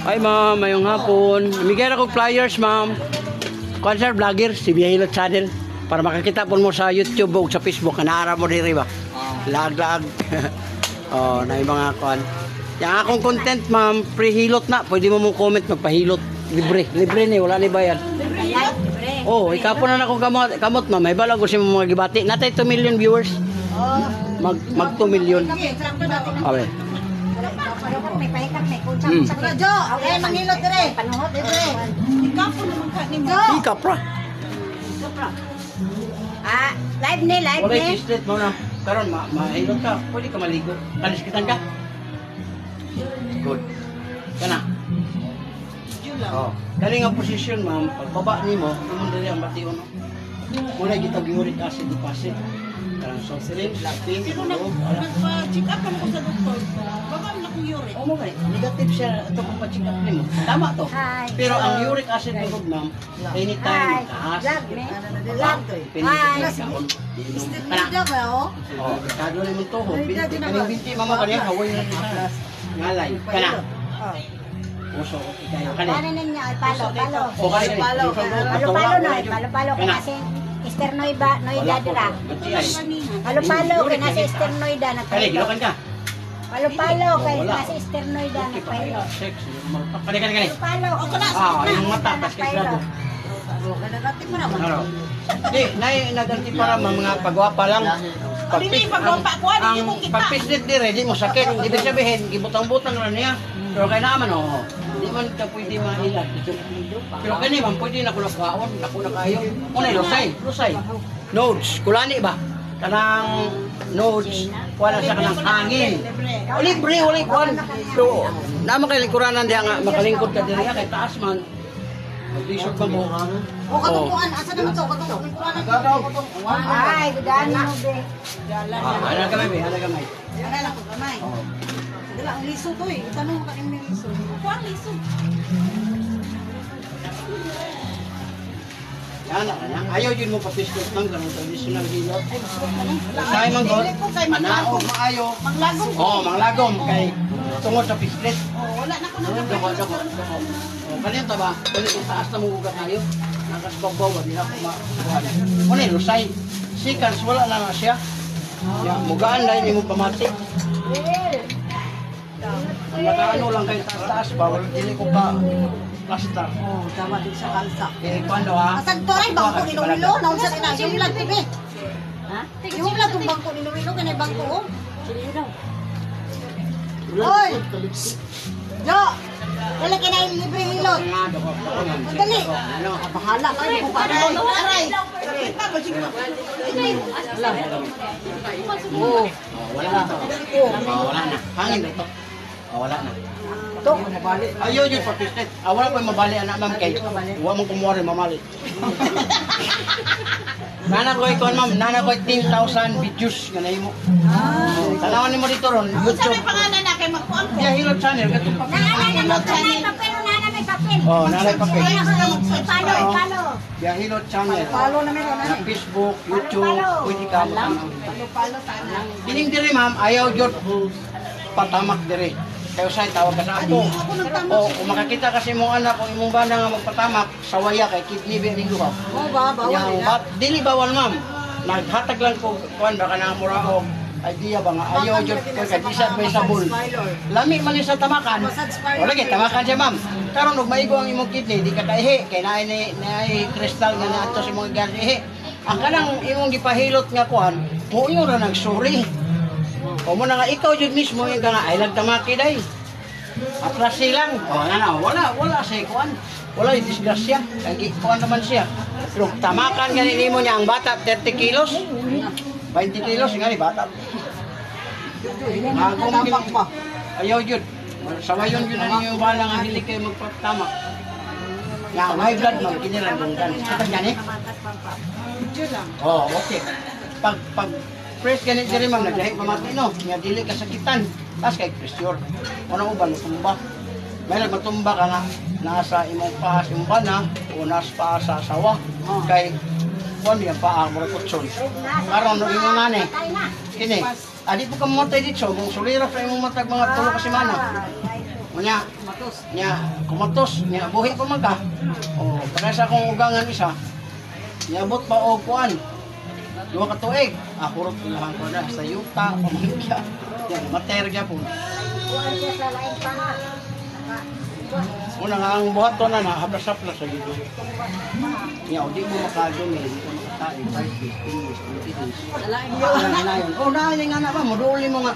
Hi ma'am, mayong hapon. Namigay ako flyers ma'am. Concert vlogger, si Biyahilo Channel. Para makakita po mo sa YouTube o sa Facebook. Kanaara mo diri ba? Lag-lag. Oh, na yung mga kuan. Yung akong content ma'am, pre-hilot na. Pwede mo mong comment, magpahilot. Libre. Libre ni, wala ni bayan. Libre. Oh, ikapo na ako kamot ma'am. May balag ko siya mga gibati. Natay 2 million viewers. Mag 2 million. Okay. May pahikat, may kutsang Hmm. sakit. Jo, okay, manghilot dire. Panuhot, libre. Ikapo naman ka ni mo. Ika pra. Ah, live ni, live Wala ni. i-straight mo na. Karon mahilot ka. Pwede ka maligo. Kaliskitan ka. Good. Kana. Oh. Kani nga posisyon ma'am, pagbaba nimo, imo diri ang bation no. Muna kita uric acid deposit. Karang soft syringe, lapin, Nagpa-check up ako sa doktor. Baka na kong uric. oh mo ba? Negative siya ito kung pa-check up nimo. Tama to. Hi. Pero ang uric acid level ma'am, anytime mataas. Lag ni. Lag to. Hi. Hindi ba o? Oh, kado na mo to. Kaning binti mama kaniya haway na kita. Ngalay. Kana. Uso ko kayo kani. Ano na niya, palo. O kani. Palo na, palo ka kasi esternoida, noida dira. Palo kay nasa esternoida Kani, nagpahilo. gilokan ka. Palo kay nasa esternoida nagpahilo. Sex. Kani. Palo. Yung mata tas kisrado. Nagati mo naman. Ano? Di, naganti para mga pagwapa lang. Hindi, pagwapa ko, ano yung kita? Pagpislit dire, di mo sakit. Ibig sabihin, gibutang-butang lang niya. Pero kaya naman, oh, di man ka pwede mailag. Pero kaya naman, pwede na kulak kaon, naku na kayo. Unay, lusay. Nodes, kulani ba? Kanang nodes, wala siya kanang hangin. Libre, wala kuan. So, naman kay lingkuranan diya nga, makalingkod ka dire, kay taas man. Mag-resort ba mo? O katutuan, asa naman to? Katutuan Ay, gudani mo be. Ano ka may, ano ka may? Ano lang ko kamay. Dala, ang liso to eh. Tanong mo kanin may liso. Kuang liso. Yan na. Ayaw yun mo papiskot ng ganun traditional hilot. Kaya man god, manao, maayo. Manglagom. Oo, manglagom. Kay tungod sa pisklet. Wala na ko na. Dako. Kanyan ta ba? Kung taas na mo ugat tayo, nakasbabaw, di na kumakuhan. Muna lusay. Seconds, wala na siya. Ya, mugaan na yun mo pamati. Nakaano lang kayo taas, bawal dili ko pa plaster. Oh, tama din sa kalsa. Eh, kwando ha? Asan to rin bangko ni Lumilo? Naon sa ina, yung vlog TV. Ha? Yung vlog ng bangko ni Lumilo, kanay bangko oh. Oy! Jo! Wala ka na yung libre hilot. Dali. Bahala ka rin kung paano. Aray! Oo. Wala na to. Wala na. Hangin ito. Wala na. To. Ayaw yun pa pistet. Wala pa yung mabali anak ma'am kay. Huwag mong kumuha rin mamali. Nana ko ikaw ma'am. Nana ko 10,000 videos. Ganay mo. Tanawan mo dito ron. Kung saan may pangalan na kay magpuan ko? Biyahilo Channel. Ganito pa. May papel. Oh, nanay pa kay. Ipalo. Biyahilo Channel. Palo na meron Na Facebook, YouTube. Pwede ka mo. Palo sana. Kining diri ma'am. Ayaw yun. Patamak diri. Kayo sa'y tawag ka sa ako. O, kung makakita kasi mong anak o imong bana nga magpatamak, sawaya kay kidney bearing luha. Oo ba? Bawal nila. Dili bawal ma'am. Naghatag lang ko kuan baka na muraog idea ba nga ayaw jud ko kay isa may sabol. Lami man ni sa tamakan. Wala kay tamakan siya ma'am. Karon og maigo ang imong kidney di ka kaihi kay naay kristal nga naadto sa imong garnihe. Ang kanang imong gipahilot nga kuan, muingon ra nagsuri. O mo na nga ikaw jud mismo yung nga ay nagtamaki day. Atras silang. O na wala siya kuan. Wala yung disgrasya. Kaya kuan naman siya. Pero tamakan ganin nimo niya ang bata 30 kilos. 20 kilos nga ni bata. Nagong pa. Ayaw jud. Sawayon yun na ninyo yung bala nga hindi kayo magpatamak. Nga, high blood mo, kinirandunggan. Kapag yan eh? Oh, okay. Pag press ganit diri ma'am naglahi pamati no nga dili kasakitan tas kay pressure ano uban tumba may nagmatumba ka na nasa imong paas imong bana o nasa paas sa asawa kay kuan niya paa mo kutson karon no ingon nani kini adi po ka mamatay dito kung sulira sa imong matag mga tulo ka semana Unya, kumatos, niya buhi pa man ka. O, para sa akong ugangan isa, niabot pa o kuan. 2 ka tuig. Kurot ilahan ko na sa yuta, pamangkya. Yan, materya po. Buwan siya sa lain pa nga. Una nga ang buhat to na hablas-hablas sa dito. Niya, di mo makadumi, di ka makatali. 5 days, 10 days, 20 days. Dahil nga na ba, moduli mo nga.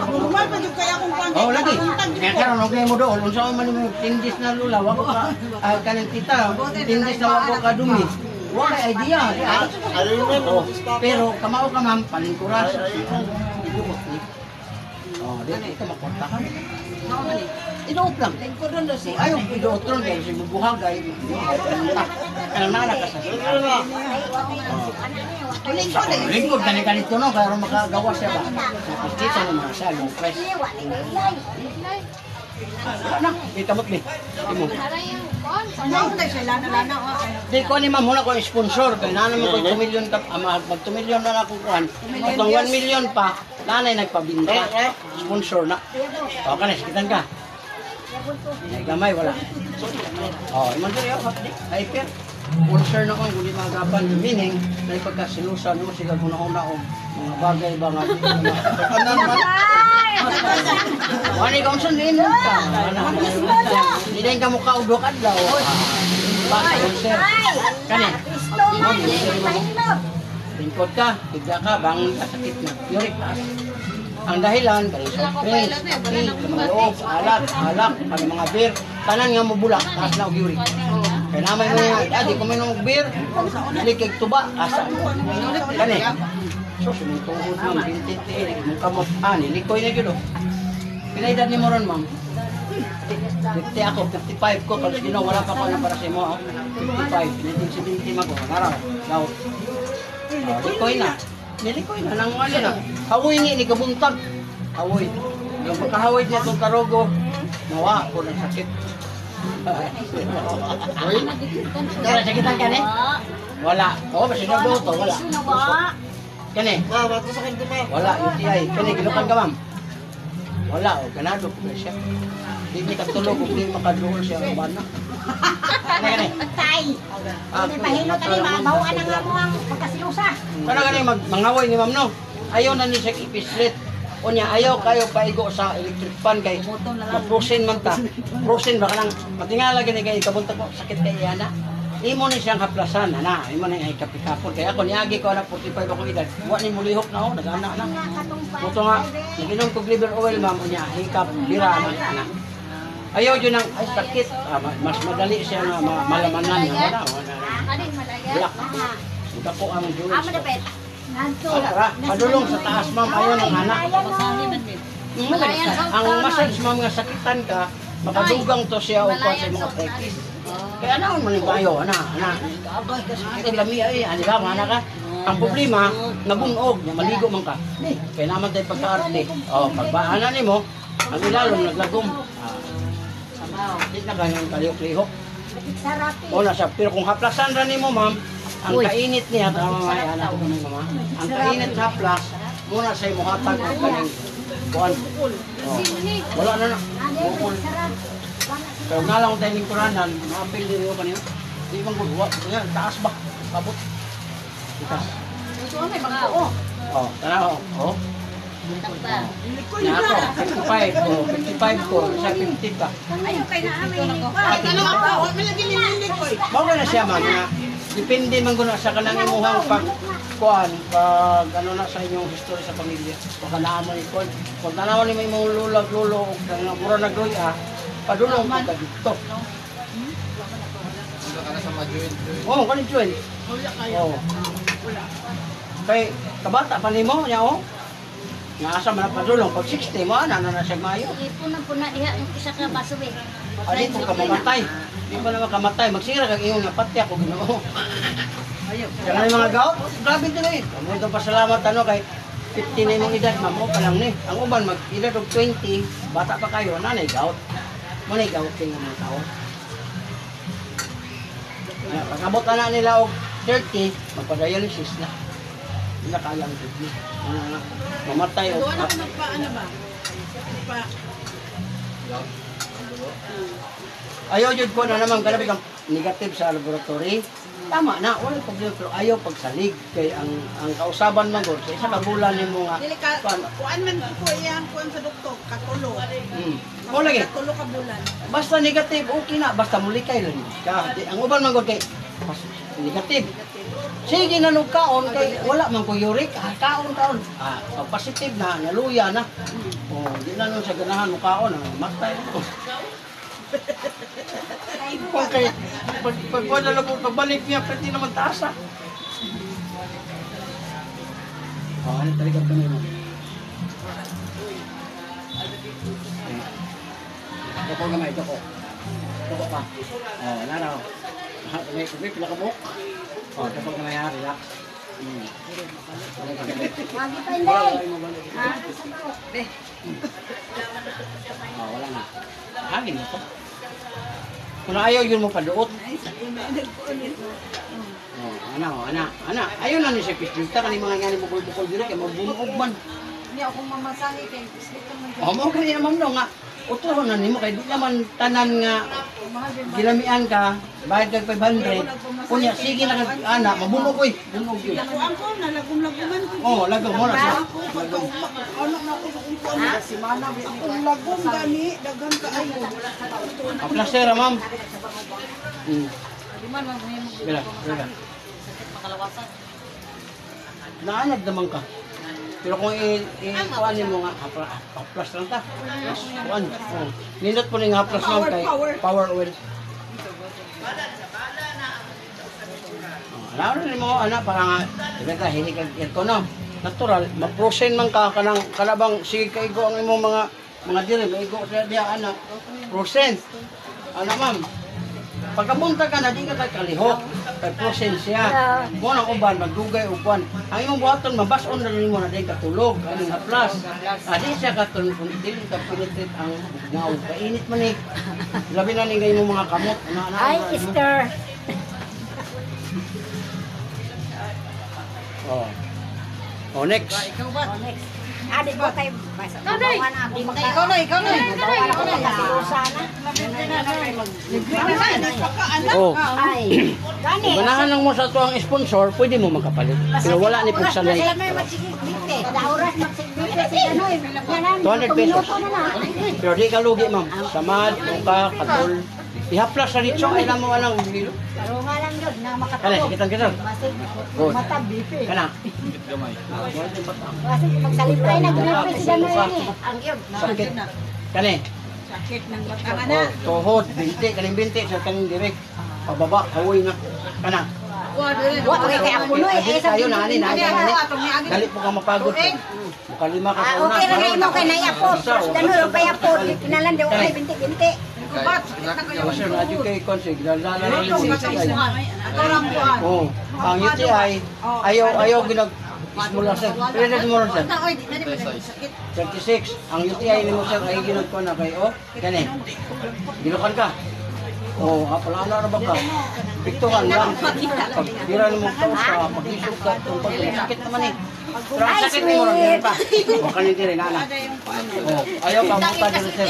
Normal pa yung kaya kung pang Lagi. Kaya karon og mo doon, unsa man mo tindis na lula, wako ka kanang tita, tindis na wako ka dumi. Wala idea. Pero kamao ka ma'am, palingkuras. Di ka makontakan. Idoot lang. Ayaw ko idoot ron kaya si bubuhagay. Kanang nala ka sa lingkod ka ni ganito no, kaya makagawa siya ba? Kita naman siya, low press. Anak, di kamot ni. Di mo. Di ko ni ma'am, muna ko sponsor. Kaya na naman ko 2 million ka, mag 2 million na ako kuhan. Itong 1 million pa, nanay nagpabinta. Sponsor na. O, kanis, kitan ka. Ay, gamay, wala. O, iman dyan yun, hyper. Sponsor na ko, hindi magapan. Meaning, na ipagkasilusan mo sila kung nauna o mga bagay ba nga. Ano naman? Wani kang sundin ka. Hindi ka mukha udok adlaw. Sponsor. Kani. Lingkod ka, bigla ka, bangon ka, sakit na. Uric acid. Ang dahilan, kaya sa friends, mga loob, alak, ano mga beer, tanan nga mo bulak, taas na og uric. Kaya naman mo yung, di ko minom og beer, likig tuba, asa. Kani. So, sumutungod ma'am, bintit-tiinig, mong kamot, nilikoy na yun o. Pinaedad ni mo ron ma'am? 50 ako, 55 ko, kalau sino, wala pa ko na para sa mo, 55, 1970 ako, naraw, daw. Likoy na. Nilikoy na, nang wala na. Hawoy ni kabuntag. Hawoy. Yung pagkahawoy niya itong karogo, nawa ko ng sakit. Hoy? Wala sakitan ka ni? Wala. Oo, basta na to, wala. Kani? Wala, UTI. Kani, ginukan ka ma'am? Wala, ganado po siya. Hindi katulog kung hindi makadrool siya ang bana. Kani? Tay. Hindi pahilo ka ni mabawaan na nga mo ang pagkasilusa. Kana gani mangaway ni ma'am no. Ayaw na ni siya ipislit. O niya ayaw kayo paigo sa electric fan kay mag-frozen man ta. Frozen ba kanang matingala gani kay kabunta ko sakit kay ana. Imo ni siyang kaplasan ana. Imo ni ay kapikapon kay ako niagi ko na 45 ako edad. Wa ni mulihok na ako nagana na. Moto nga naginom ko liver oil ma'am unya hikap bira ana. Ayaw yun ang ay sakit. Mas madali siya na malamanan niya. Black. Ito po ang juice. Padulong sa taas ma'am, ayaw ng anak. Ang massage ma'am nga sakitan ka, makadugang to siya o sa mga practice. Kaya naman manibayo, ana. Sakit lami ay, ano ba, mana ka? Ang problema, nabunog, maligo man ka. Kaya naman tayo pagka-arte. Pagbaanan ni mo, ang ilalong naglagom. Hindi na kanyang kalihok-lihok. Wala siya, pero kung haplasan rin mo ma'am, ang kainit niya, tama mga anak ko ng mama, ang kainit na haplas, muna sa'yo muhatag ang kanyang buwan. Wala na na. Bukol. Pero nga lang tayo lingkuranan, makapil din rin kanina. Hindi bang gulwa. Yan, taas ba? Kabot. Taas. Tanaw. Na ako, 55 ko, sa 50 ka. Ayaw kay na amin. Bawa na siya man nga. Depende man guna sa kanang imuhang pag ano na sa inyong history sa pamilya. Baka naamon ikon. Kung tanawan ni may imong lulag-lulo o kanang mura nagloy padulong mo ka dito. Oo, kanang joint. Oo. Kay kabata pa nimo nya o. Nga asa man padulong pag 60 mo ana na siya mayo. Puna diha ang isa ka baso be. Ali ko ka mamatay. Di pa naman kamatay. Magsira kag iyong napati ako Ginoo. Kaya mga gout, grabe din eh. Amo itong pasalamat kay 50 na imong edad mamo pa lang ni. Ang uban mag edad og 20, bata pa kayo nanay gout. Mo nay gout kay mga tao. Pagabot na nila og 30, magpa-dialysis na. Hindi na kaya ang kidney. Mamatay o... Doon ako nagpaano ba? Ayaw jud ko na naman kalabi kang negative sa laboratory. Tama na, wala problema pero ayaw pagsalig kay ang kausaban man gud sa isa ka bulan nimo nga. Dili ka, kuan man ko iyang kuan sa doktor, katulo. Mo lagi. Katulo ka bulan. Basta negative okay na, basta mulikay lang ka. Ang uban man gud kay negative. Sige na nung kaon kay wala man ko uric, kaon. Pag positive na, naluya na. Oh, di na nun sa ganahan mo kaon, matay ko. Okay, pagbalik niya, pwede naman taas ah. Oh, ano talaga kami mo? Ito gamay, ito ko. Ito ko pa. Oh, wala na. May pila ka buhok. Oh, ito ko gamay ha, relax. Lagi pa hindi. Oh, wala na. Hangin na to. Kung ayaw yun mo paduot. Oh, ana. Ayaw na ni si Pistrita kani mga ngani bukol-bukol diri kay magbunog man. Hindi ako mamasahi kay Pistrita man. Oh, mo kani naman no nga. Uturon na nimo kay di naman tanan nga gilamian ka, bayad kag 500. Kunya sige na kag ana, mabunog oy, bunog yun. Ako nalagom-laguman ko. Oh, lagom mo na siya. Ano na ako kung kuan si Mana. Ang lagom gani daghan ka ayo. Placer, ma'am. Di man mo Bila. makalawasan. Naanad naman ka. Pero kung i-kuhanin mo nga, haplas lang ta. Kuhan. Oh. Nindot po ng haplas lang kay power oil. Alam rin mo, anak, para nga, diba ka, hinig ang aircon, no? Natural, mag-prosen man ka, kanang kalabang, sige kaigo ang imong mga diri, maigo siya diya, anak. Prosen. Anak, ma'am. Pagkabunta ka na, di ka kalihok. Kay prosen siya. Mo nang uban, magdugay uban. Ang imong buhaton, mabason na rin mo na din katulog. Ang haplas. Di siya katulog, kung di ka pinitrit ang ngaw. Kainit man eh. Labi na ningay mo mga kamot. Ay, Esther. Oh. Oh, next. Oh, next. Adik ko tayo. Nanay! Ikaw na. Oh. Ay. Gani. Ganahan lang mo sa tuwang sponsor, pwede mo magkapalit. Pero wala ni pagsanay. Sila may magsigbite. Kada oras magsigbite si Ganoy. 200 pesos. Pero di ka lugi, ma'am. Samad, uka, katol. Ihaplas sa ritso, ay lang mo walang bilo. Pero nga lang yun, na Kani, makatulog. kitang. Good. Matabipi. Kana. Kasi magsalipray na ginapit si Ganoy eh. Ang yun. Sakit. Kani. Sakit ng mata. Oh, tuhod, binti, kaning binti, sa kaning direk. Pababa, kawoy na. Kana. Wa kay ako no eh sa Kayo na, ani. Dali po ka mapagod. Mukalima ka sa una. okay ra na imo kay naiapod. Ganoy pa yapod. Kinalan daw ay binti-binti. Kasi radyo kay Consig, lalala rin yung UTI. Atorang kuan. Oo. Ang UTI, ayaw ginag-ismula sir. Pwede mo rin sir. Oy, di na sakit. 36. Ang UTI ni mo sir ay ginagko na kayo. Gani. Ginukan ka. Oo, pala na ba ka? Piktuhan lang. Pag dira mo ka sa pag-isok ka, kung sakit naman eh. Pero ang sakit mo rin pa. O kanin din nana. Oo, ayaw ka mo pa din sir.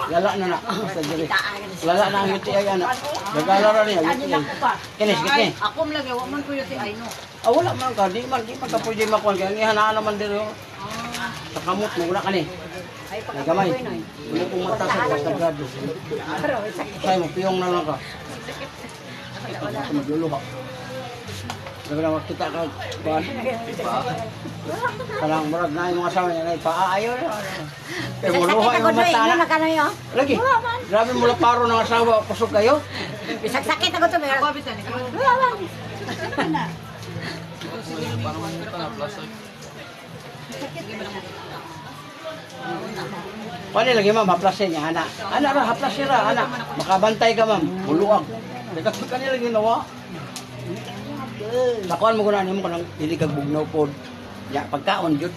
Lala na na. Sa diri. Lala na ang UTI anak. Naglalaro niya UTI. Kini sakit ni. Ako lang wa man ko yote ay no. Wala man ka, di man ka pwede makuha. Kaya ihanaan naman diri. Sa kamot mo, wala ka ni. Ay gamay. Wala pong mata sa grado. Say mo, piyong na lang ka. Magluluha. Sabi na makita ka, kuhan. Parang murag na yung mga asawa niya, paaayaw na. Kaya muluha yung mata na. Lagi, grabe mula paro ng asawa, kusog kayo. Bisag sakit ako to. Ako bitan ikaw. Paano lagi ma'am, haplasin niya, anak. Anak ra, haplasin ra, anak. Makabantay ka ma'am, buluag. Dagat ka nila ginawa. Nakuhan mo ko na, mo ka nang hindi kag bugnaw po. Ya, pagkaon, jud.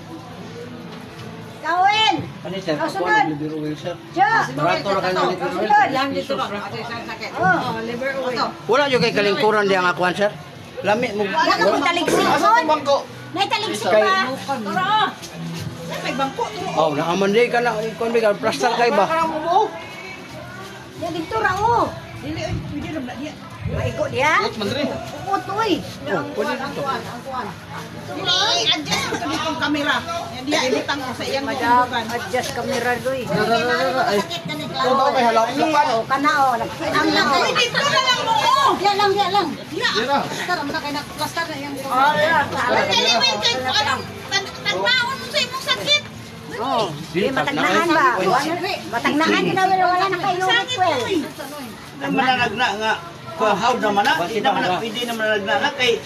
Kawin. Kani sir, Sunod. pagkaon, libero will sir. Jo. Barato ra kayo ng libero will. Sunod. Lang dito ra. Ate sa sakit. Oh. Liver oil. Wala yung kay kalingkuran di ang akuan sir. Lami mo. Wala ka mong taligsik. Asa ko bangko? May taligsik Kay- ba? kay bangko to. Oh, nakamanday ka na. Kung may ka, plastar kay ba? Yan dito ra oh. Dili oy, pwede ra ba diya. Maigo dia. Yes, mandre. Uot oy. Ang kuan. Dili adjust ko ditong kamera. Diya ibutang ko sa iyang Madam, kuan. adjust camera doy. Ay, ito ba may halap na pa? Oh, kana oh, nagkiang na oh. Dito na lang mo. Diya lang. Diya. Tara mo na kay naklastar na iyang kuan. Dili wait kay anong tagmaon mo sa imong sakit. Oh, di matagnahan ba? Matagnahan na wala na kayo well. Mananagna nga. How naman na? Hindi naman nanagna na kay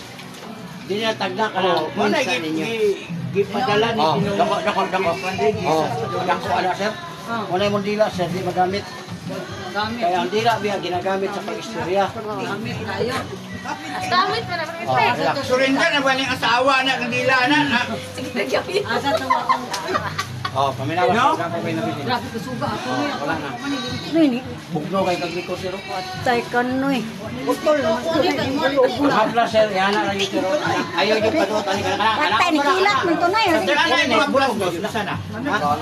Di na tagna ka na. Mana Minsan ninyo. gipadala ni Oh, Ginoo. dako. Oh, dako ala sir. Wala yung dila sir, di magamit. Kaya ang dila biya ginagamit sa pag-istorya. Damit pa na. Oh, relax. Surrender na ba niyang asawa na kandila na? Asa to ako. Oh, paminawa No? sa kapay na bitin. Grabe ko suga ako Oh, niya. wala na. Nini, Bugno kay kagliko sir. tay kanoy. Utol. Habla sir, yan na rin sir. Ayaw yung padot ani kana. Patay ni kilat man to na yun. Ano yung bulog mo? Nasaan na?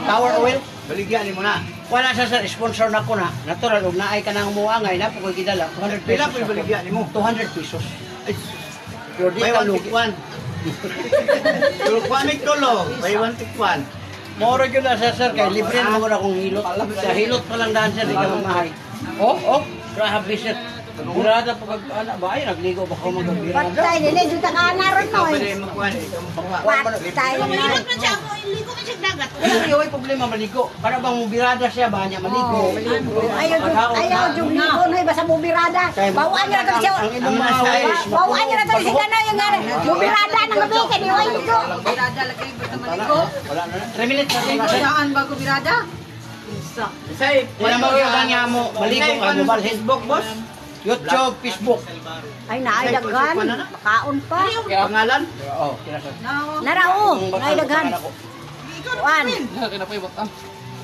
Tower oil. Baligyan ni mo na. Wala siya sir, sponsor na ko na. Natural, ug naay ka nang muangay na po ko gidala. 200 Pila pesos. po yung baligyan ni mo? 200 pesos. Pero di May ka one lugi. tikwan. Tulukwan may tulo. May one tikwan. Moro yun na sir, kay libre mo na kung hilot. Sa hilot pa lang daan sir, di ka mamahay. Oh, grabe sir. Birada po kag ana ba ay nagligo ba ko magabirada. Patay nila juta ka na ron Ikaw noy. pwede magkuhan eh. Patay Ligot na. man siya ako, iligo man siya dagat. Wala yung problema maligo. Para bang birada siya ba niya maligo. Ayaw jud ni ko noy basta mubirada. Bawaan niyo na to siya. Ang imong mga ways. Bawaan niyo na to siya na yung nga. Mubirada nang gabi kay di way ko. Birada lagi basta Wala na. 3 minutes na sir. Saan bago birada? Say, Wala mo yung kanya mo maligo ka mo balhin. Facebook, boss? YouTube, Facebook. Ay naay daghan. Makaon pa. Pangalan? Oh, kinasal. Narao, naay daghan. Kuan.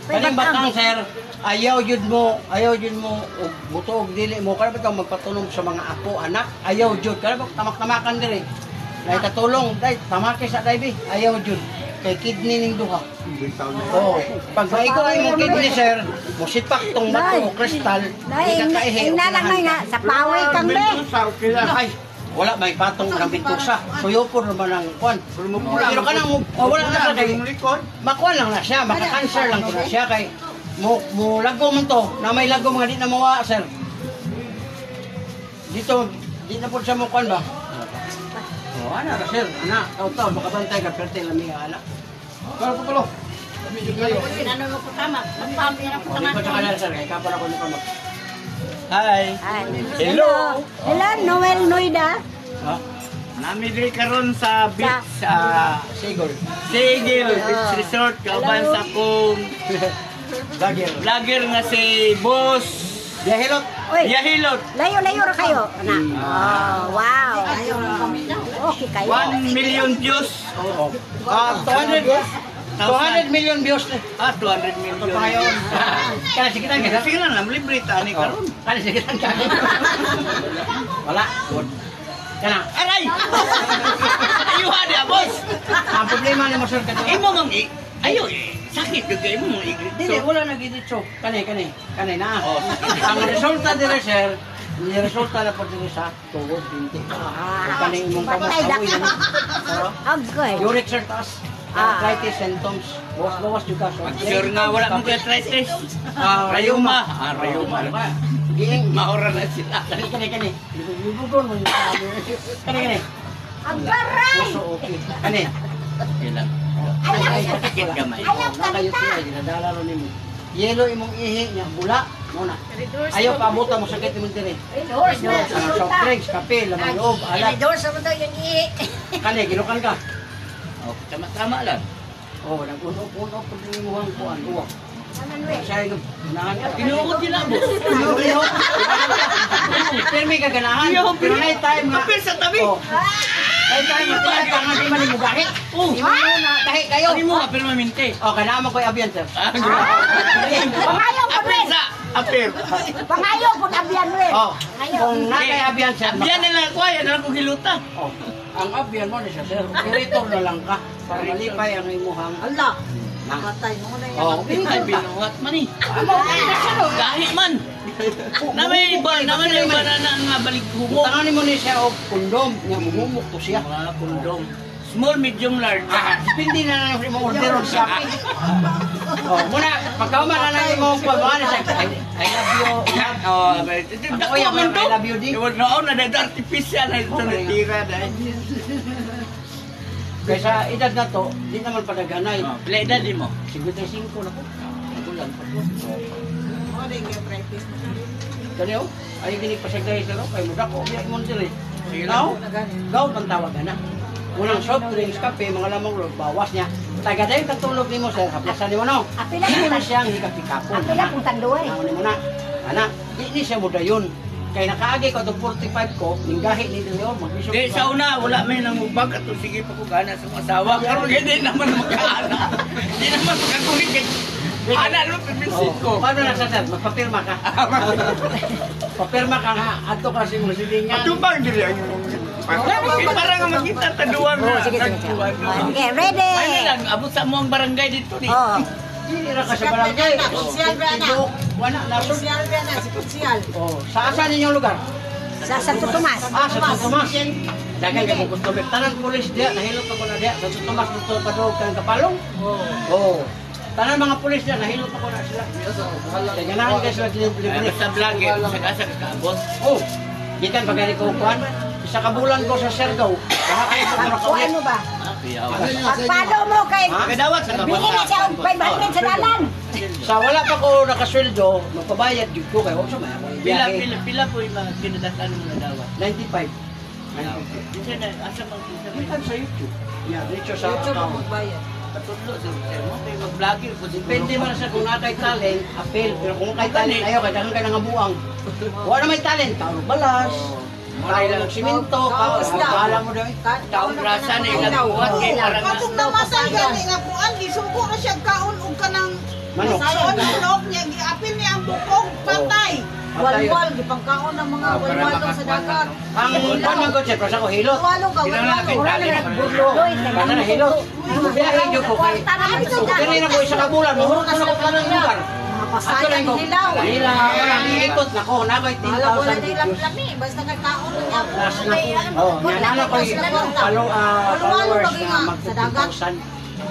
Kaning batang sir, ayaw jud mo og buto og dili mo kada ka magpatunom sa mga apo anak. Ayaw jud kada tamak-tamakan diri. Nay katulong dai tamake sa dai bi. Ayaw jud kay kidney ning duha. Oh, pag maigo imong kidney sir, musipak tong bato o kristal, di ka kaihi. Ay nalang nga sa paway kang be. Ay, wala may patong ng bintusa. Tuyo po naman ang kwan. Pero kanang wala na sa kay makuan lang na siya, maka-cancer lang ko na siya kay mo lago man to, na may lago mga di na mawa sir. Dito, di na po siya mo kwan ba? Oh, ana ka sir, ana, taw makabantay ka perte lami nga ana. Kalo po. Ano mo po tama? Magpampi na po Hindi tama. ko sa kanal sir, kay kapal ako ni Pamag. Hi. Ay. Hello. Hello, Noel Noida. Ha? Namili karon sa beach sa Sigol. Sigil Beach Resort kauban sa kong Dagger. vlogger nga si Boss Yahilot. Uy, Yahilot. layo ra kayo. Ana. Oh, wow. Okay kayo. 1 million views. Oh. 200 million views. 200 million. Payon. Kaya sige tan kita. Sige lang, libre ta ni karon. Kaya sige tan ka. Wala. Good. Kana. Aray! Ayuha dia, boss. Ang problema ni mo sir kato. Imo mang ayo sakit jud kay mo mang Dili wala na giditso. Kani na. Ang resulta dire sir, ni resulta na po dire sa tugod binti. Kani imong Patay da. Pero Agay. uric sir taas. Arthritis symptoms. Bawas juga so. Sure nga wala mo kay arthritis. Rayuma. Rayuma. Giing Maura na sila. kani. Lugon mo. Kani. Agaray. So okay. Kani. Ilang. Sakit gamay. Nakayo siya ginadala ro nimo. Yelo imong ihi nya bula muna. Ayaw pa abutan mo sakit imong dire. Soft drinks, kape, lamang loob, alat. Endorse mo daw yung i. Kani gilukan ka. Oh, tama lang. Oh, nag-uno-uno po din mo ang kuan. Uwa. Siya yung ganahan ka. Tinuod nila, boss. Pero may kaganahan. Pero na time nga. Kapil sa tabi. Oh. Ay time nga tayo kang hindi man mo gahi. Di mo na gahi kayo. Ano mo nga, pero maminte. Oh, kailangan ko abiyan sir. Pangayaw ko rin. Apir. Pangayaw ko abyan rin. Oh. Kung na kay abiyan sir. Yan na lang ko, yan na lang kong hilutan. Oh. Ang abyan mo na siya, sir. Operator na lang ka para malipay ang imuhang. Ala. Patay mo na yan. Oh, Ay, operator ka. binuhat man eh. Gahi man. Naman iba na nga balik humo. Tanganin mo ni siya og kondom, nga mumumok to siya. Mga kondom. Small, medium, large. Depende na lang sa mo order on Shopee. Oh, muna pagkauman na lang mo pagkuan sa I love you. Oh, Ako yung I love you di. noon na artificial na ito natira dahil. Kaysa edad na to, di naman padaganay. Pila edad di mo? 55 na po. Nagulang pa po. Ano yung practice mo? Kani oh, ay ginig pasagday sa no kay mudak ko biya mo diri. Now, gaw ang tawag na. Unang soft drinks, kape, mga lamang loob, bawas niya. Taga dayon katulog nimo sir, haplasan nimo no. Apila Hindi kung na siyang hikapikapon. apila kung tanduay. Ano mo na? Ana, di siya mo dayon. Kay nakaagi ko to 45 ko, ning gahi ni Leo magbisok. Di sa una wala may namubag at sige pa ko gana sa mga asawa. Karon hindi naman magkaana. Di naman makakulit kay ana no pipisit ko. Paano na sa sir? Magpapirma ka. Papirma ka nga adto ka sa mga silingan. Tubang dili ang para nga makita taduan na. Okay, ready. Ano lang, abot sa mo ang barangay dito ni. Oh. Dili ra ka sa barangay. Konsyal ba na? Wala nasod. Konsyal ba na? Si Konsyal. Oh, sa asa ninyong lugar? Sa Santo Tomas. Ah, sa Santo Tomas. Dagan ka mo gusto tanan pulis dia, nahilot ako na dia. Sa Santo Tomas dito padog kang kapalong. Oh. Tanan mga pulis dia, nahilot ako na sila. Kaya ganahan ka sila libre. Sa vlogger, sa kasa kaabot. Oh, gikan pagani ko kuan. Isa ka bulan ko sa Sergao. Kaya ko na Kuhaan mo ba? Piyaw. Pagpalo mo kay Kadawat sa bili na siya og 500 sa dalan. Sa wala pa ko nakasweldo, magpabayad jud ko kay sa may ako Pila biyahe. pila po yung mga kinadatan mo na dawat. 95. Hindi na asa mang kita. Kita sa YouTube. Yeah, diretso sa YouTube account. mo magbayad. Patudlo sa sir mo kay mag-vlogger ko Depende man sa kung nakay talent, apel. Pero kung kay talent, ayaw, kaya dagan ka na nga buang. Wala na may talent, tao balas, tao ng simento, kala mo daw. taong grasa na ilang buwan kay parang Katong namatay gani nga kuan gisuko na siya kaon og kanang Manok. Soon ang loob niya giapil niya ang bukog patay. Walwal gipangkaon ng mga walwalo sa dagat. Ang kuan man ko siya, pero sa ko hilot. Walwalo ka walwalo. Wala na nagburlo. Basta na hilot. Biyahe dyo ko kay. Kani na ko isa ka bulan, mahurot na ko ng lugar. Mga Ato pasaya lang ko. ni hilaw. Kanila, wala, iikot na ko, na ko'y Wala wala 10,000 na views. ilang lami basta kay kaon niya. Last na, oh, yan ano ko followers na mag 2,000.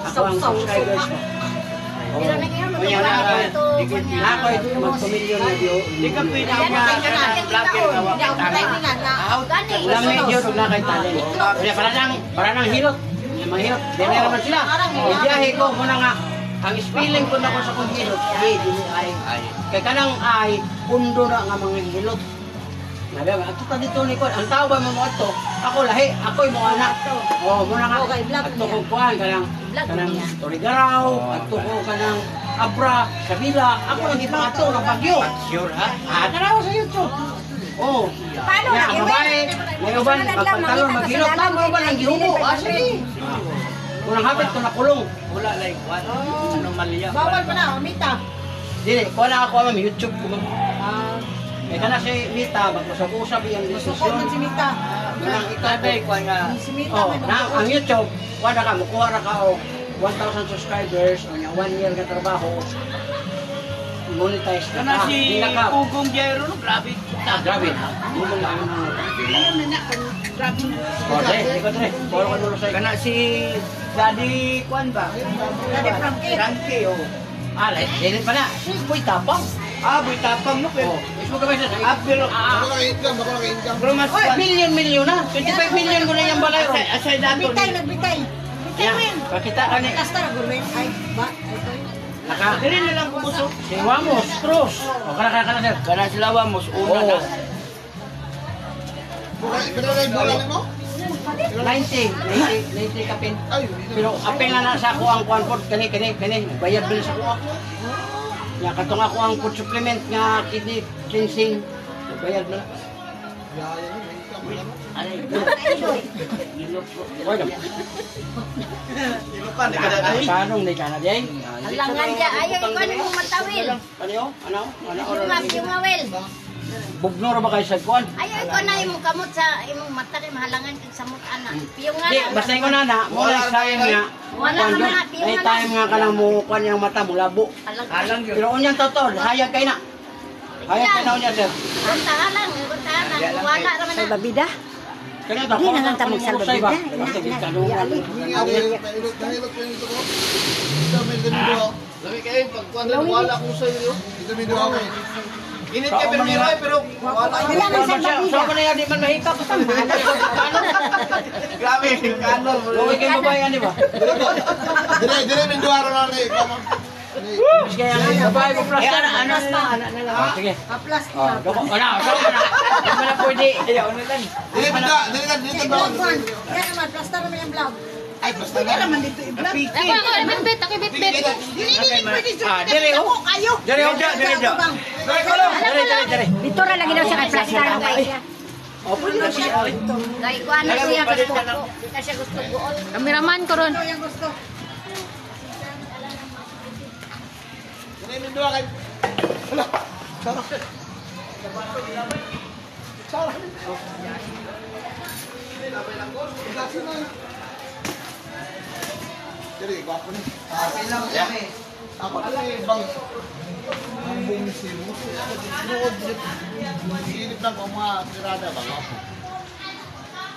Ako ang subscribers ko. Oh, kaya na ko'y mag-2 million na view. Di ka pwede ang vlogger na wakit talent. Lami yun, na kay talent. Kaya para nang hilot. Yung mga hilot, dili naman sila. Ibiyahe ko, muna nga, ang spelling ko na ko sa kong hilot, ay. Kaya kanang ay, pundo na nga mga hilot. Nabi nga, ato ka dito ni ko, ang tao ba mo ato? Ako lahi, ako'y mo anak. Oh, muna nga, Okay, vlog ato niya. ko kuhan, kanang Torigaraw, ato ko kanang Abra, Kabila, ako lang ipangato ng Bagyo. Sure ha? Ah, tanaw sa YouTube. Oh. Paano Nga, na ang babae, may uban, magpantalon, maghilot, tamo uban, ang gihubo. Ah, sige. Unang hapit ko nakulong. Wala like what? Ano maliya? Bawal pa na Mita. Dili, kuha na ako ang YouTube ko. Kaya ka na si Mita, magusap-usap yung Support man si desisyon. Mita. Unang Taday ikaw. ko nga. Si Mita Oh, may na, ang YouTube, kuha na ka, makuha na ka o 1,000 subscribers, o yung 1 year ka trabaho, monetize ka Kana na. si Hindi na ka. Pugong Jairo no grabe. Grabe. Hindi lang ang Kode, ikot rin. Puro ka dulo sa'yo. Kana si Daddy Kwan ba? Daddy Frankie. Frankie oh. Ah, dili pa na. Uy, tapang. Ah, boy tapang no pero. Oh, ismo ka ba siya? Ah, pero pero mas Uy, million na. 25 million ko na yung balay ron. asay dato Bitay ni. nagbitay. Bitay Yan, men. pakita ka ni. Kasta na gulmen. Ay, ba? Ito. Naka, Dili na lang kumusok. si Wamos, Cruz. O, kana, sir. Kana sila wa mos una Oo. na. 90 kapin. Pero apel na sa ako ang kuan pod kani. Bayad bil sa ako. Ya katong ako ang food supplement nga kidney cleansing. Bayad na. Ay, Oy, dam. Tanong ni kana diay. Alangan dya, ayaw ikaw mo matawil. Ano? Ano? Yung mawil. Bugno ra ba kayo sa kuan? Ayaw ko na imong kamot sa imong mata kay mahalangan kag samot ana. Piyong nga Di, na. basta ko na mo na sayang nga. Wala Kuan naman yun. na, piyo Ay nga time nga kanang mo kuan yung mata mo labo. Alang yun. Pero unyang totoo, hayag kay na. Hayag kay na unya sir. Tahalang, tahalang. Wala naman na. Babida. Kaya ta Di na lang ta magsalbabida. Lami kayo, pagkuhan na wala ko sa iyo. Ito may duwa ko. Init ka pero miray, pero wala. Wala man salbabida. So ko na yan di man mahikap. Grabe, kano. Luwi kay babayan di ba? Dire may duwa ron ni. Mas kaya nga babae mo plus na ano na lang. Sige. Kaplas Oh, doko na. So na. Di man na pwede. Ayaw na lang. Dire ka daw. Yan naman, plaster naman yung vlog. Ay, basta na naman dito i-vlog. Bit-bit. Ah, dire oh. Dire oh, dire. Dire. Dito ra lagi daw siya kay plaster ng kay siya. Oh, pwede na siya. Kay kuan na siya gusto ko. Di ka siya gusto buol. Kameraman ko ron. Ito yung gusto. Dire may duwa kay. Wala. Sarap. Sarap. Dire, gwapo ni. Ako ay bang hambong si mo. Luod silip lang ko mga tirada ba ako.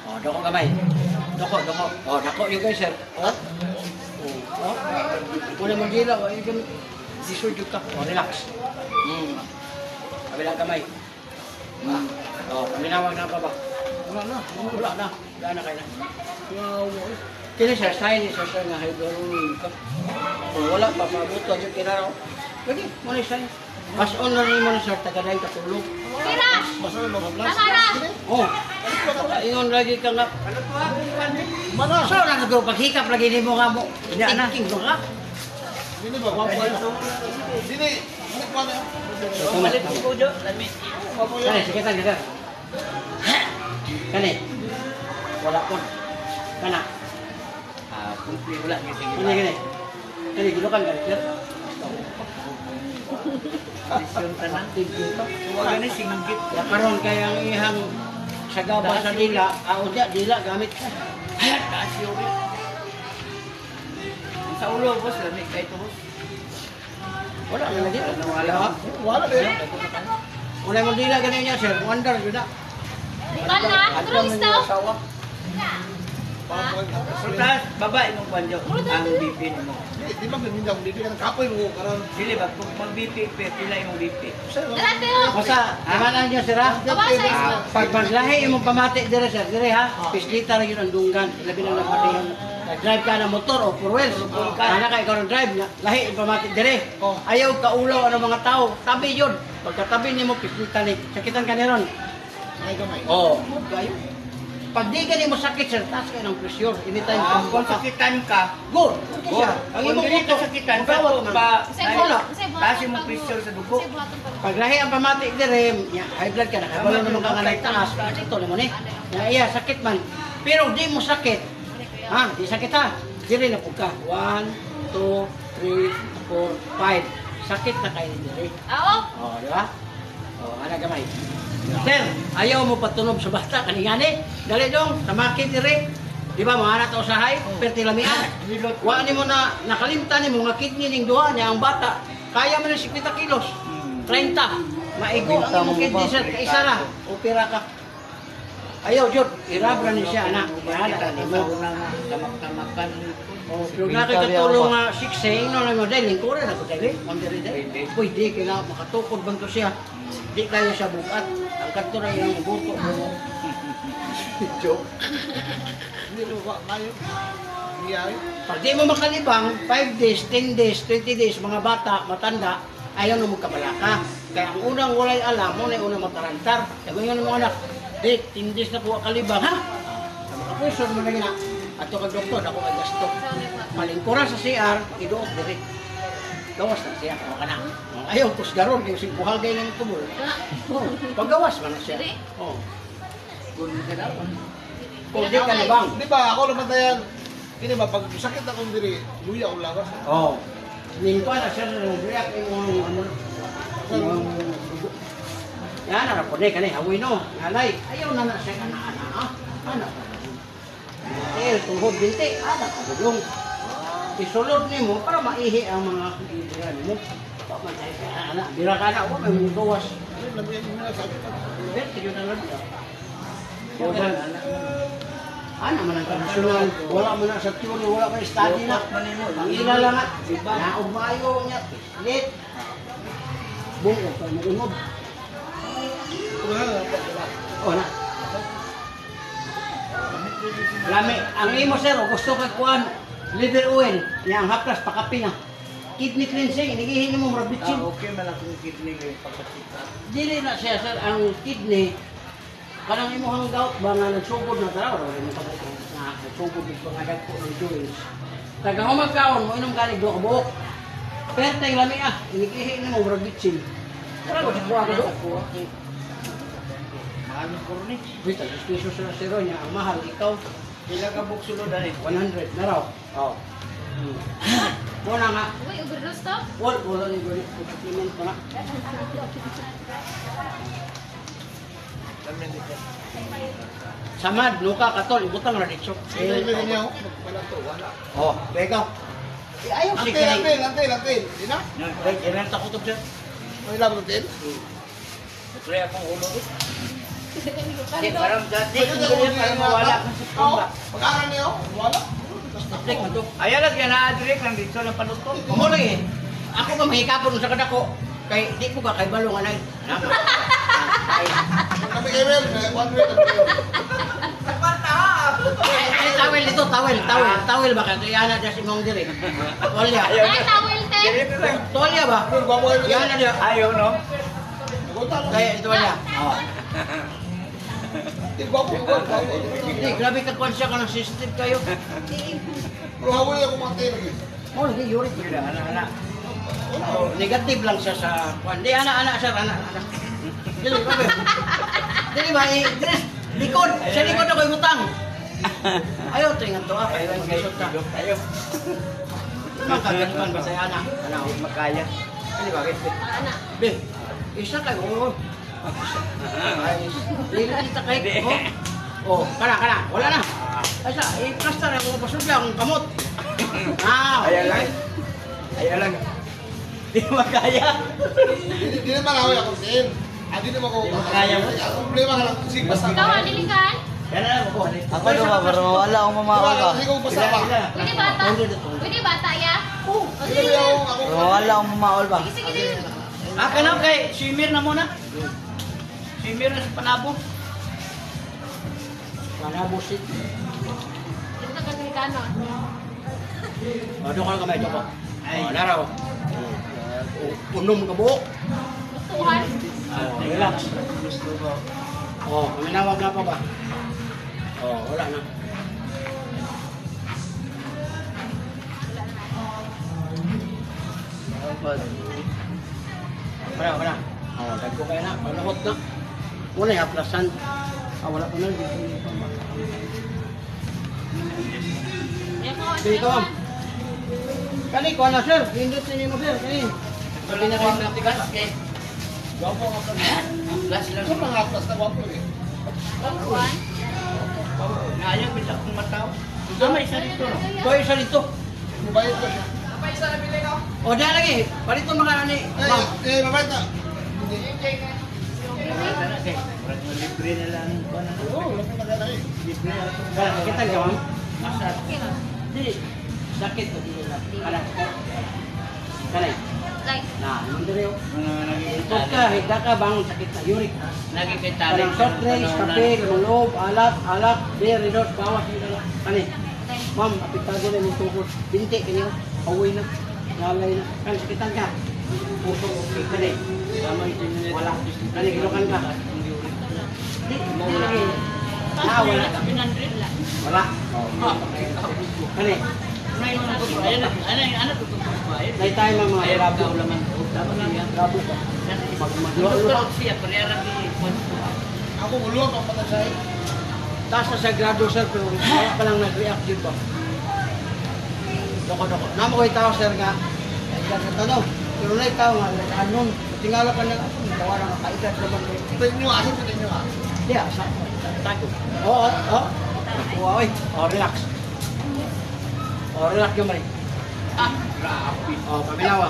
Oh, doko kamay. Doko. Oh, dako yung guys sir. Oh. Oh. Wala mo gila, wala yung disujud ka. Oh, relax. Kabilang kamay. Oh, paminawag na pa ba? Wala na. Wala na kayo na. Kini sir, sign ni sir nga hydrogen ka. Kung wala pa, mabuto yung kinaraw. Lagi, muna sign. Mas on na rin mo sir, tagaday katulog. Basta mo plus. Oh, ingon lagi ka nga. Mana? So, nagagawa paghikap lagi ni mo nga mo. Thinking mo nga. Dini ba gwapo ay. Dini, ano pa na? Malit ko jo. Lami. Kani, sige tan kita. Kani. Wala po. Kana. Ah, kumpli wala ni sige. Kani. Kani gilukan ka. Yung tanan. Wala ni singgit. Ya karon kay ang ihang sagaba sa dila, audia dila gamit ka. Hayat taas yung sa ulo boss lami kay to boss. Wala na lagi. Wala. Wala din. Wala mo dila ganyan niya sir. Wonder yun na. Sultan, babae mong banjo ang BP nimo. Di ba mindaw dito ka kapoy mo karon. Dili ba kung mag BP pila imong BP. Basta, amanan niyo sir ha. Pag maglahi imong pamati dire sir, dire ha. Pislita ra yun ang dunggan, labi na napatihan. Drive ka ng motor o four wheels. Ana kay ikaw ng drive na lahi imong pamati dire. Ayaw ka ulaw ang mga tao, tabi yun. Pagkatabi nimo pislita ni, sakitan ka ni ron. Ay gamay. Oh, kayo. Pag di ka mo sakit sir, taas ka ng pressure. Anytime kang Kung sakitan ka, good. Good. Ang Kung imong dili buto, ka sakitan, magawat bato man. pa. Wala. Taas yung pressure sa dugo. Pag lahi ang pamati dire, high blood ka na, kabalo naman ka nga nagtaas, ito naman eh. Iya, sakit man. Pero di mo sakit. Ha, di sakit ha. Dire na po ka. 1, 2, 3, 4, 5. Sakit na kayo dire. Oh, di ba? Oh, ana gamay. Sir, ayaw mo patunog sa bata kaningani. Dali dong, tamakit dire. Di ba mga anak ta usahay, pertilamian. Wa ni mo na nakalimtan ni mo nga kidney ning duha niya ang bata. Kaya mo na 50 kilos. 30. Maigo ang imong kidney sir, isa ra. Opera ka. Ayaw jud, irabra ni siya anak. Bahala ka nimo. Tamak-tamakan. Oh, pero nakikatulong nga siksing, no lang mo dahil lingkura na ko dahil. Mandiri dahil. Pwede, kaya makatukod bang to siya. Di kayo siya bukat. Ang kanto na yung buto mo. Joke. Hindi mo ba kayo? Iyay. Pag di mo makalibang, 5 days, 10 days, 20 days, mga bata, matanda, ayaw na magkabalaka. Kaya ang unang walay alam, mo na yung unang matarantar. Sabi nga ng mga anak, di, 10 days na po kalibang, ha? Makapuson mo na yun, ha? At ito kag-doktor, ako kag-gasto. Malingkura sa CR, idoot diri. Gawas na siya, ako ka na. Ayaw, kusgaron, yung singkuhal kayo ng tubol. Oh, paggawas man na siya. Oh. Kung di ka na bang? Di ba ako naman tayan. Kini ba pag sakit akong diri, luya o lawas. Oo. Lingkwa na siya ng react yung ano. Yan, na po kani awi no. Nanay, ayaw na siya ana-ana ha. Ana. Tuhod binti, ana pagulong. Isulod nimo para maihi ang mga kaibigan mo. Pamatay ka ana, bira ka na wa may mugawas. Pero yun ang labi. Ana man ang tradisyonal, wala man na sa teori, wala man study na. Ang ilala nga, naugmayo niya, lit. Bungo pa mo unog. Oh na. Lami, ang imo sir, gusto ka kuan liver oil, yang haplas pakapi na. Kidney cleansing, inigihin mo murabitsin. Okay man akong kidney ngayon pagkasita. Dili na siya sir, ang kidney, kanang imo hang gout ba nga nagsugod na taraw, wala mo pagkasita na nagsugod ng mga dagko ng joints. Taga humagkaon mo inom galing do ka buhok. Perteng lami inigihin mo murabitsin. Pero sa buwan ka ko. Ano ko rin? Wait, pesos na zero niya. Ang mahal, ikaw, Pila ka buk sulod ani? 100 na raw. Oo. Muna nga. Uy, overdose to? Wala ni Gori. Supplement ko na. Samad, luka, katol, ibutang na dito. Oh, ikaw. Ayaw si Kay. Lantil. Di na? Kailan ta kutob siya? May labot din. Pre akong ulo. Hindi, Parang dati kung ganyan parang mawala ka sa Oo. pumba. Pag-aaral niyo, wala. Tek man to. Ayaw lang yan na-direct lang dito ng panuto. Mo lagi. Ako ba mahikapon sa kadako? Kay di ko ba kay balong anay. Kami kayo, 100 Ay, tawel ba ka? Yana dia si mong dire. Tolya. Ay, tawel, te! Tolya ba? Yana dia. Ayaw no? Kaya tolya. Oh. Hindi, grabe ka konsya ka ng sensitive kayo. Pero hawali ako matay lagi. Oh, hindi, yuri. Ana. Negative lang siya sa... Hindi, ana, sir, ana. Dili, grabe. Dili ba, likod. Sa likod ako ibutang. Ayaw, tingnan to ah. Ayaw, mag-isot ka. Ayaw. Makagatuan ba sa'yo, ana? Ana, Makaya. Ano ba, ana? Be, isa kayo, oo. Ay, dili kita kahit, oh. Oh, kana, wala na. Asa, i-plaster ako pasugla akong kamot. Ayaw lang. Di makaya. Hindi naman hawali ako din. Hindi naman ako Kaya mo? Ang problema ka lang, sige basta. Ikaw, alilikan? Yan na lang ako. Ako naman, pero wala akong mamahal ba? Hindi ko basta pa. Pwede bata? Pwede bata, ya? Oo. Hindi ako. Pero wala akong mamahal ba? Sige, sige. Ka na kay swimmer na muna. Swimmer na sa Panabo. Manabusit. Ito ka Amerikano. O, doon ka lang kamay, Joko. O, laraw. Unom ka buhok. Tuhan. Relax. O, maminawag na pa ba? O, wala na. Wala. O, dagko kayo na. Panahot na. Wala yung aplasan. Wala pa na. Dito. Kani ko na sir, pindot ninyo mo sir, kani. Pwede na kayo natigas kay. Gwapo nga pa. Last lang. Ito mga atlas na gwapo eh. Ayaw bisa kong mataw. Ito may isa dito. No? Koy isa dito. Mabayad ko siya. O diyan lagi, palito mga ni. Ma'am. Mabayad na. Libre na lang. Oo, laki maganda eh. Libre na lang. Kita ka ma'am. Masar. Di sakit ko dito na. Kana. Kanay. Like, Na, mandiri. Mga Ikot ka, higda ka bang sakit na uric. nagkikita. Kanang soft drinks, kape, lumulog, alak, beer, redot, bawas nito na. Kani. Ma'am, apektado na yung tukod. Binti kanyo. Away na. Nalay na. Kan sakitan ka. Puso okay kani. Wala. Kani gilokan ka. Di lagi. Wala. Wala. Kani. Ano to? Dahil tayo ng mga labo. Labo ka. Doktor siya, parehara ni Ako ulong ang patasay. Taas na sa grado sir, pero kaya pa lang nag-react yun ba? Doko. Namo ko tao sir nga. Ay, tanong. Pero na ikaw nga, anon, tingala ka na, tawaran ka kaedad naman. Tingin nyo, asin pa tingin nyo ah. Diya, sa tago. Oo, oo. Oy, relax. Relax yung mali. Grabe. Paminawa.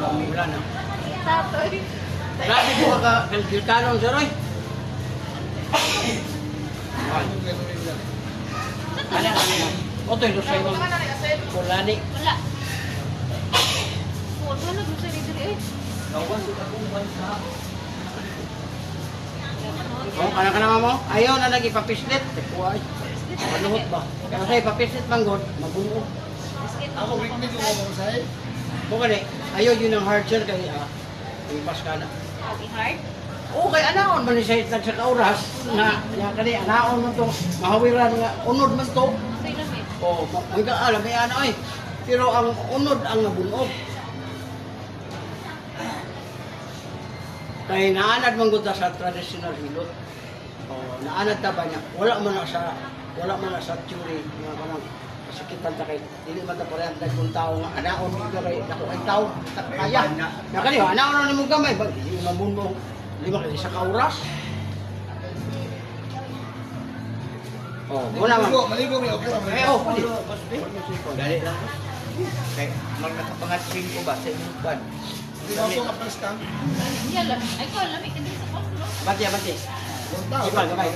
Wala na. Tatoy. Grabe po ka, Gilcanon, sir, oy. Ano? Otoy, doon sa'yo. Kulani. Wala. Wala gusto ni diri. Kana ka naman mo? Ayaw na lagi papislit. Kuhay. Manuhot ba? Kasi papislit manggod, mabuno. Ako, weekly yung mga sa'yo. Buka ni, ayaw yun ang hard shell kaya ipas ka na. Okay, hard. Oo, kaya anaon man ni sa itag sa kauras na kani anaon man to mahawiran nga unod man to. Say lamit. Oo, hanggang alam may ano ay. Pero ang unod ang nabunog. Kaya naanad man gud ta sa traditional hilot. Oh, naanad ta ba niya? Wala man na sa theory nga kanang kasakitan ta kay dili man ta pareha dagkong tao nga anaon dito kay dako ang tao kaya. Na kani anaon na nimo gamay ba dili mamunmo lima kay sa kauras. Oh, wala man. Maligo, may okay lang. Eh, oh, pwede. Dali lang. Kaya magkakapangatsing ko ba sa inyong kwan? Hindi mo ito kapastan. Yala. Ay ko lamit ka din sa panglo. Bati, bati. Bunta. Ipa, gamay.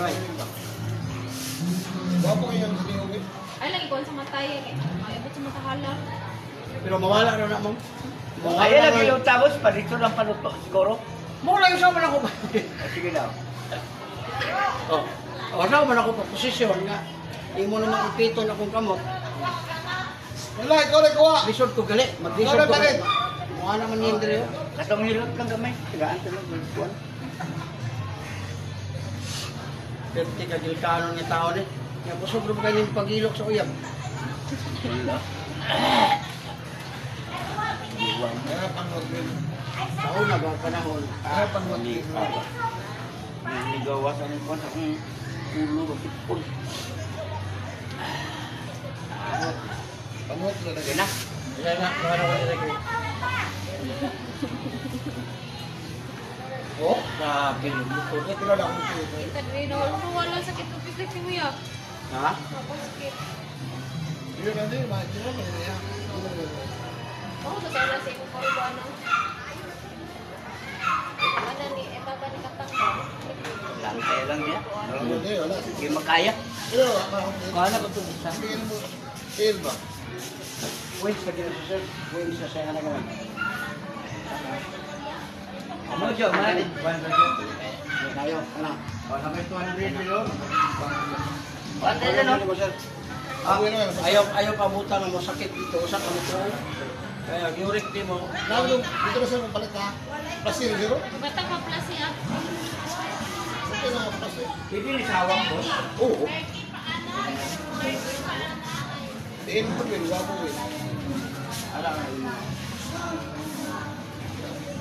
Wapo kayo yung sinigog. Ay lagi ko sa matay kay. Ay abot sa matahala. Pero mawala na na mo. Ay, lagi yung tapos, parito lang panuto siguro. Mawala yung sama na ako ba? Sige lang. Oh. Wala man ako pa posisyon nga. Di mo naman ipiton akong kamot. Wala, ikaw na kuha. Lisod ko gali. Maglisod Wala ko. pa rin. Mukha naman yung diri. Katong hilot lang gamay. Tigaan ka lang. Kwan. 50 ka Gilcanon nga tao ni. Nga kusog rin kayo yung pag-ilok sa uyab. Kaya pangod rin. Taon na ba panahon? Kaya pangod rin. Nigawasan ng kwan sa kong ulo. Bakit Pangod na Sige na. Kaya na, kaya na ko nilagay. Oh, grabe yung lukod. Ito na lang kung ito. Kita rin wala sakit ng pisik ni Muya. Ha? Ako sakit. Hindi na din, hindi na yan. Oh, nasala sa imo korban. Ano ni baba ni katang. Lang kaya lang niya. Hindi, wala. Sige makaya. Pero, Kala ko ito isa. sabihin mo, feel ba? Wait sa gina sa sir. Wait sa saya na naman. Ano siya? Mali. Tayo, ano? O, nakay 200 yun. Pantay na no? Ayaw pabutan na mo sakit dito. Usak ka mo ito. Kaya, giurik di mo. Dito na sir, mapalit ha. Plastic, zero? Batang pa plus siya. Ito na, plastic. Pwede ni sawang boss. Oo. Diin mo rin, wapo rin. Ala nga yun.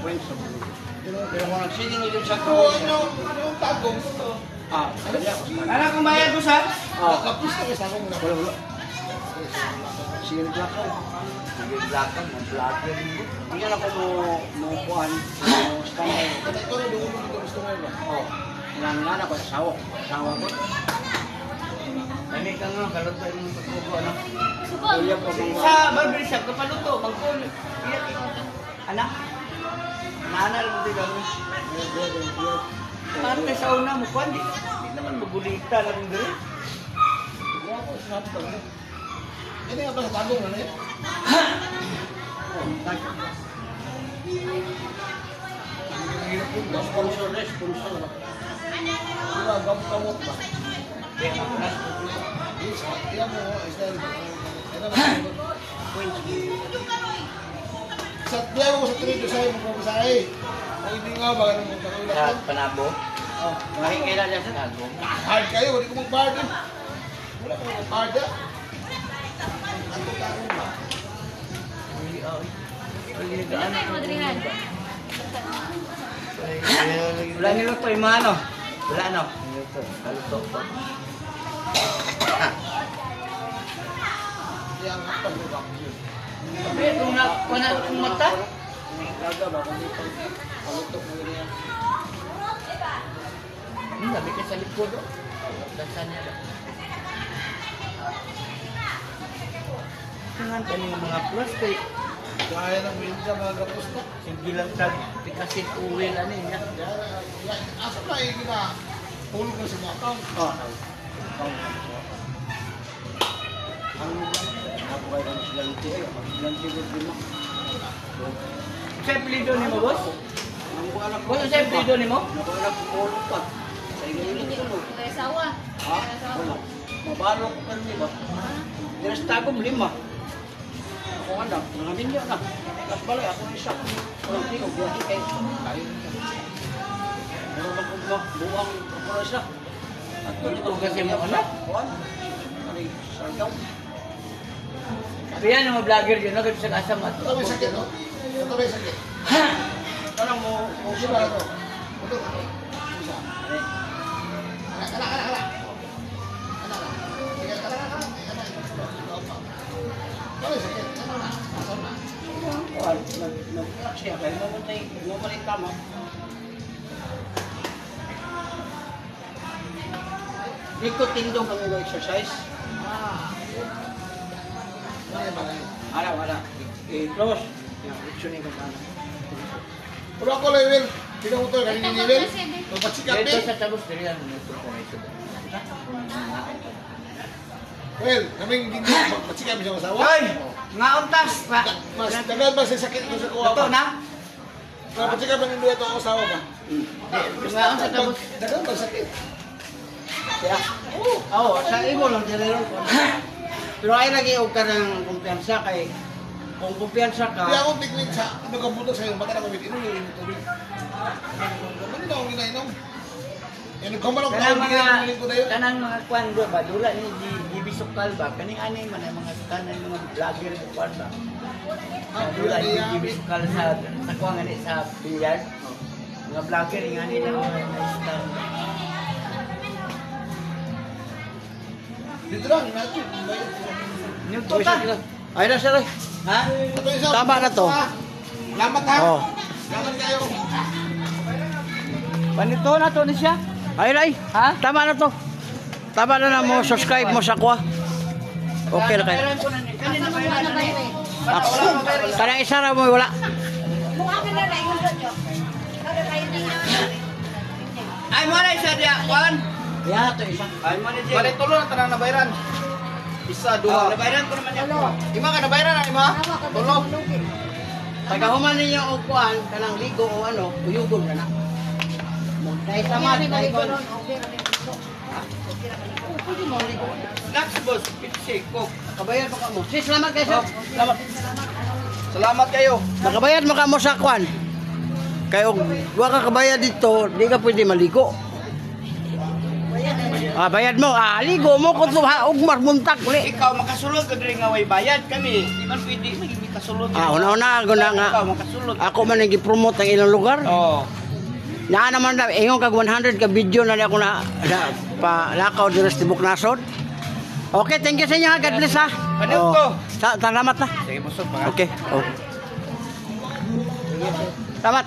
Wait sa bulo. Pero kung nagsingin mo dun sa Ito, tuwa. yung tagong. Ano kung bayad ko sa? Kapis na kasi akong Wala. Sige na black ako. Sige, blakan. Blakan. Hindi na ako mo kuhan. Mo standby. Ito na, doon mo dito gusto mo ba? Oo. Nanganan ko, asawa. Asawa ko. Kami ka nga, kalot tayo ng pagkubo. Ano? Subong. Kuya ko mga... Sa barber shop, kapaluto. Magkul. Anak. Nanal mo din kami. Parte sa una mo, kwan. Di naman magulita lang yung gari. Wapo, snap to. Ini nga ba sa tagong, ano yun? Sponsor na, sponsor. Diba, gamot ba? Kaya makunas. Iyan mo, style. Sa tiyago ko sa trito sa'yo, magpapasahe. Kung hindi nga ba, ganun mo Sa karulat. panabo. Oh, makikila niya sa tago. Hard kayo, hindi ko mag-bar din. Wala ko mag-bar din. Ano tayo ba? Ilan kayo madringan? Wala niluto yung mga ano. Wala ano. Niluto. Kaluto po. Yang apa juga? Sabi, kung mata. Laga ba kung dito palutok mo ganyan. Sabi ka sa likod, oh. Dansan niya daw. Tingnan ka niyo mga plus kay Kaya ng minsan mga gapos na. sige lang tag pikasit uwi na niya. Asa na yung gina? Hulog na sa mga account. Ang nabuhay kami silang tiyo. Silang tiyo lima. Sa plido ni mo, boss? Ang buwan ako. Boss, sa plido ni mo? Nabuhay ako pulog pa. Sa inyo tulog. May asawa. Ha? Wala. Mabalo ko pa rin ba? Diras tagom lima. Ako nga na, mga ninyo na. Tapos balay, ako na isa. Walang tingog, biyahe kayo. Kayo niya. Meron ako buwang ako na isa. At Ito kasi mo anak. Kuhan. Ano yung sargaw? Kaya ng mga vlogger yun, nagkip sa kasama. Ito may sakit, no? Ito may sakit. Tanong mo, Sino ba ito? Ito. Isa. Anak. Sige, anak. Ito may sakit. Asan na? kuhan. Nag-relax siya. Kaya mamatay tama. Di ko tindong kami mag-exercise. Ano ba na yun? Wala. I-close. Yan, itsunin ko sana. Pero ako, Lewin, pinamutol kanina ni Lewin. Magpatsikap Ito din. sa tabos diri ano ito sa ito. Well, kaming hindi magpatsikap siya masawa. Hoy! Nga untas pa. Mas dagan ba sa sakit ko sa kuha Ito ba? na. Magpatsikap ba nito ito ang asawa ba? Nga untas sa tabos. Dagan ba sakit? Kaya, oo, sa imo lang dinero ko. Pero ay lagi og ka ng kumpiyansa kay kung kumpiyansa ka, Kaya akong tignan sa nagkabuto sa iyo, baka na mamit, inom yung tubig. Ano na akong ginainom? Yan, kumalong ka Kanang akong ginainom ko tayo. kanang mga kwan do ba dula ni Gibi Sukal ba kaning anay man ang mga kanang mga vlogger ng kwan ba. Dula ni Gibi Sukal sa kwan ani sa billiard. Mga vlogger ng anay na na-stand. Dito lang, natin. Nito ta. ay na sir. Ha? Ito isa. Tama na to. Lamat ha. Oh. Lamat kayo. Panito na to ni siya. Ay, Ha? tama na to. Tama na mo, subscribe mo sa kuha. Okay na kayo. Kanina ba Ano ba yun? Kanang isa na mo, wala. Mukha ka na yung dojo. Kada kayo na nga. Ay mo na isa dia kwan. Kaya to isa. Ay mo na dia. Balik tulo na tanang nabayran. Isa, Oh, nabayaran ko naman Tulo. yan. Ima ka nabayran na, ima? Tama ka Tulo. tulugin. Pagkahuman ninyo og kuan, kanang ligo o ano, uyugon ka na. Dahil sa mat, dahil kon. Pwede mo ligo. Next boss, pitsi ko. Nakabayad mo ka mo. Sis, salamat kayo sir. Salamat. Salamat kayo. Nakabayad mo ka mo sa kuan. Kayo, wa ka kabayad dito, di ka pwede maligo. Bayad mo. Ligo mo kung ugmar muntak uli. Ikaw makasulod ka diri nga way bayad kami. Di man pwede maging kasulod. Una-una, guna nga. Ikaw makasulod. Ako man nag-promote ang ilang lugar. Oh. Na naman na, ingon kag 100 ka video na ako na palakaw dito sa Tibok Nasod. Okay, thank you sa inyo ha. God bless ha. Panood ko. Salamat na. Sige busog pa. Okay. Oh. Salamat.